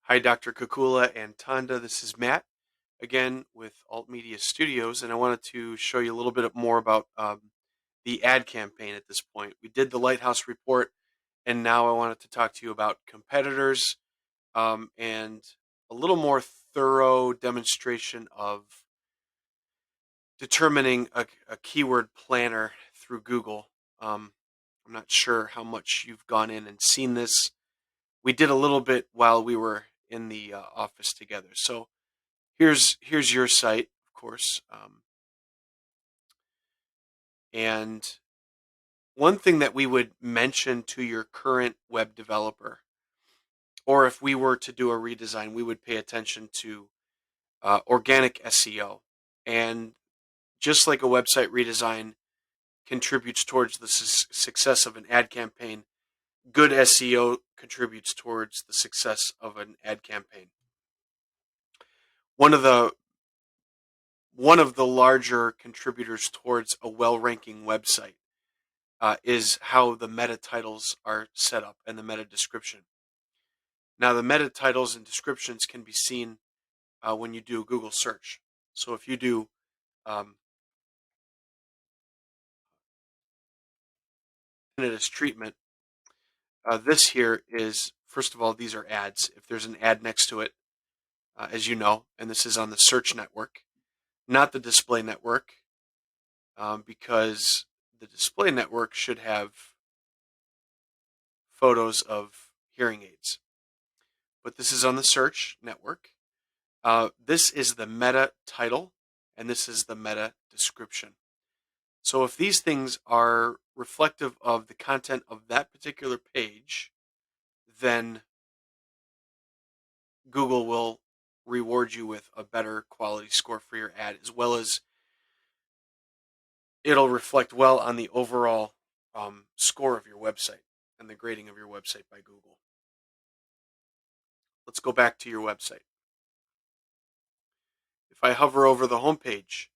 Hi, Dr. Kukula and Tanda. This is Matt again with Alt Media Studios, and I wanted to show you a little bit more about the ad campaign at this point. We did the Lighthouse report, and now I wanted to talk to you about competitors and a little more thorough demonstration of determining a keyword planner through Google. I'm not sure how much you've gone in and seen this. We did a little bit while we were in the office together. So here's your site, of course. And one thing that we would mention to your current web developer, or if we were to do a redesign, we would pay attention to organic SEO. And just like a website redesign contributes towards the success of an ad campaign, good SEO contributes towards the success of an ad campaign. One of the one of the larger contributors towards a well-ranking website is how the meta titles are set up and the meta description. Now, the meta titles and descriptions can be seen when you do a Google search. So if you do tinnitus treatment, this here is, first of all, these are ads. If there's an ad next to it, as you know, and this is on the search network, not the display network, because the display network should have photos of hearing aids. But this is on the search network. This is the meta title, and this is the meta description. So if these things are reflective of the content of that particular page, then Google will reward you with a better quality score for your ad, as well as it'll reflect well on the overall score of your website and the grading of your website by Google. Let's go back to your website. If I hover over the home page,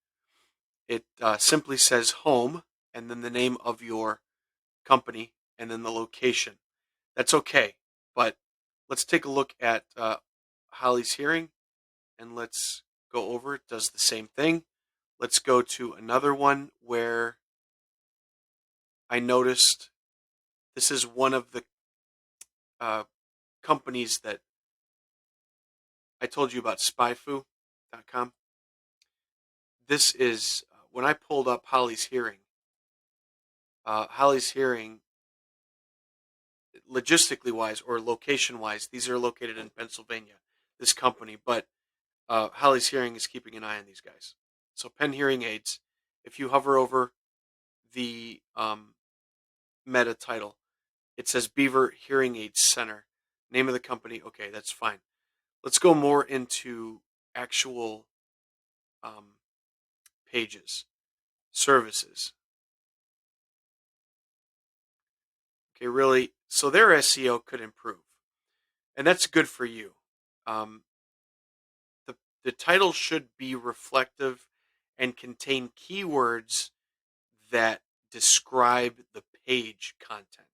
it simply says home and then the name of your company and then the location. That's okay, but let's take a look at Holly's Hearing, and let's go over it. Does the same thing. Let's go to another one where I noticed this is one of the companies that I told you about, spyfu.com. This is when I pulled up Holly's Hearing. Holly's Hearing, logistically wise or location wise, these are located in Pennsylvania, this company, but Holly's Hearing is keeping an eye on these guys. So Penn Hearing Aids, if you hover over the meta title, it says Beaver Hearing Aids Center. Name of the company, okay, that's fine. Let's go more into actual pages, services. Okay, really, so their SEO could improve, and that's good for you. Um, the title should be reflective and contain keywords that describe the page content.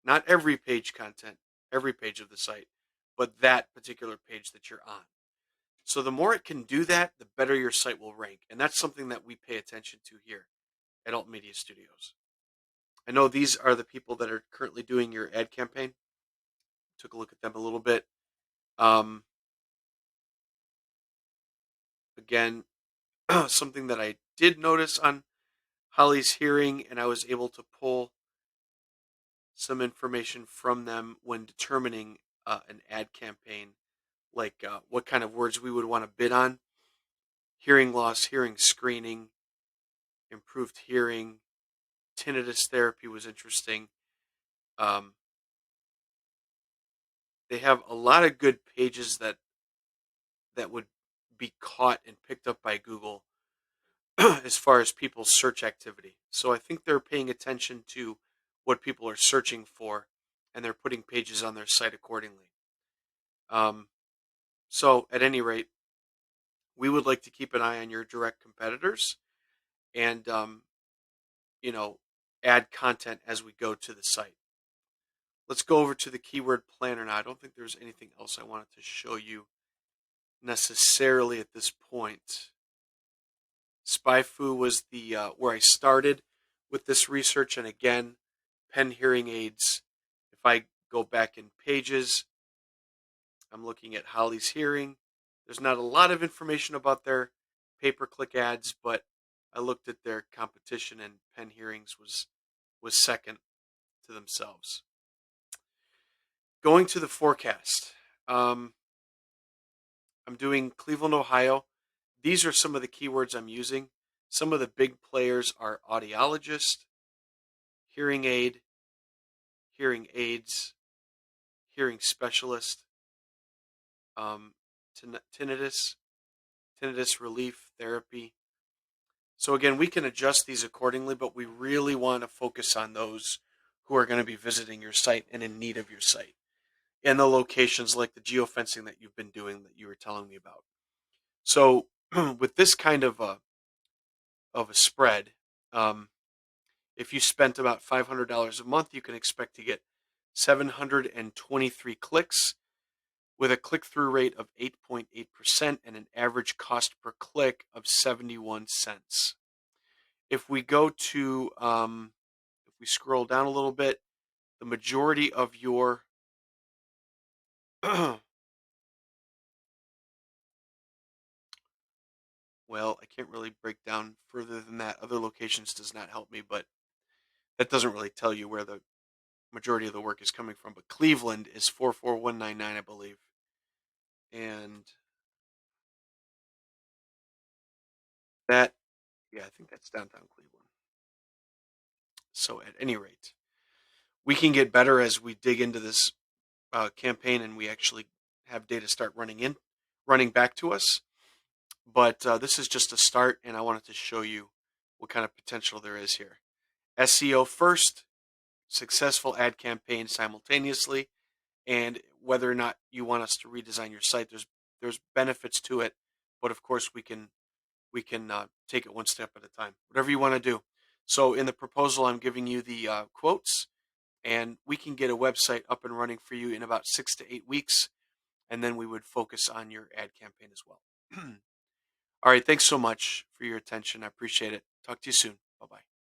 Not every page content, every page of the site, but that particular page that you're on. So the more it can do that, the better your site will rank. And that's something that we pay attention to here at Alt Media Studios. I know these are the people that are currently doing your ad campaign. Took a look at them a little bit. Um, Again, something that I did notice on Holly's Hearing, and I was able to pull some information from them when determining an ad campaign, like what kind of words we would want to bid on. Hearing loss, hearing screening, improved hearing, tinnitus therapy was interesting. Um, they have a lot of good pages that would be caught and picked up by Google as far as people's search activity. So I think they're paying attention to what people are searching for, and they're putting pages on their site accordingly. Um, so at any rate, we would like to keep an eye on your direct competitors and, you know, add content as we go to the site. Let's go over to the keyword planner now. I don't think there's anything else I wanted to show you necessarily at this point. SpyFu was the where I started with this research, and again, pen hearing aids. If I go back in pages, I'm looking at Holly's Hearing. There's not a lot of information about their pay-per-click ads, but I looked at their competition, and Penn Hearings was second to themselves. Going to the forecast, I'm doing Cleveland, Ohio. These are some of the keywords I'm using. Some of the big players are audiologist, hearing aid, hearing aids, hearing specialist, um, tinnitus, tinnitus relief therapy. So again, we can adjust these accordingly, but we really want to focus on those who are going to be visiting your site and in need of your site, and the locations like the geofencing that you've been doing that you were telling me about. So with this kind of a spread, um, if you spent about $500 a month, you can expect to get 723 clicks with a click-through rate of 8.8% and an average cost per click of 71 cents. If we go to, if we scroll down a little bit, the majority of your, well, I can't really break down further than that. Other locations does not help me, but that doesn't really tell you where the majority of the work is coming from. But Cleveland is 44199, I believe. And that, yeah, I think that's downtown Cleveland. So at any rate, we can get better as we dig into this campaign and we actually have data start running back to us. But this is just a start, and I wanted to show you what kind of potential there is here. SEO first, successful ad campaign simultaneously, and whether or not you want us to redesign your site, there's benefits to it, but of course we can take it one step at a time. Whatever you want to do. So in the proposal, I'm giving you the quotes, and we can get a website up and running for you in about 6 to 8 weeks, and then we would focus on your ad campaign as well. All right, thanks so much for your attention. I appreciate it. Talk to you soon. Bye bye.